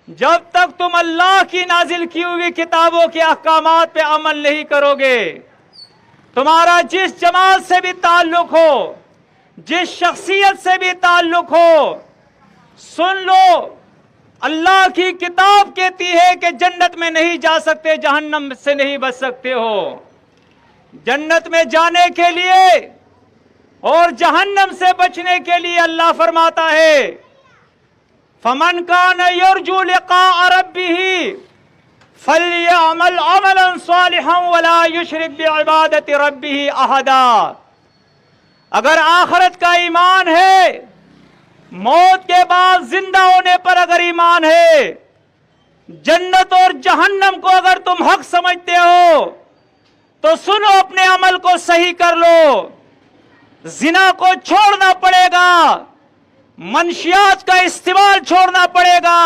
جب تک تم اللہ کی نازل کی ہوئی کتابوں کے احکامات پہ عمل نہیں کرو گے، تمہارا جس جماعت سے بھی تعلق ہو، جس شخصیت سے بھی تعلق ہو، سن لو، اللہ کی کتاب کہتی ہے کہ جنت میں نہیں جا سکتے، جہنم سے نہیں بچ سکتے ہو۔ جنت میں جانے کے لیے اور جہنم سے بچنے کے لیے اللہ فرماتا ہے فَمَنْ كَانَ يَرْجُو لِقَاءَ رَبِّهِ فَلْيَعْمَلْ عَمَلًا صَالِحًا وَلَا يُشْرِكْ بِعِبَادَةِ رَبِّهِ أَحَدًا۔ اگر آخرت کا ایمان ہے، موت کے بعد زندہ ہونے پر اگر ایمان ہے، جنت اور جہنم کو اگر تم حق سمجھتے ہو تو سنو، اپنے عمل کو صحیح کر لو۔ زنا کو چھوڑنا پڑے گا، منشیات کا استعمال چھوڑنا پڑے گا،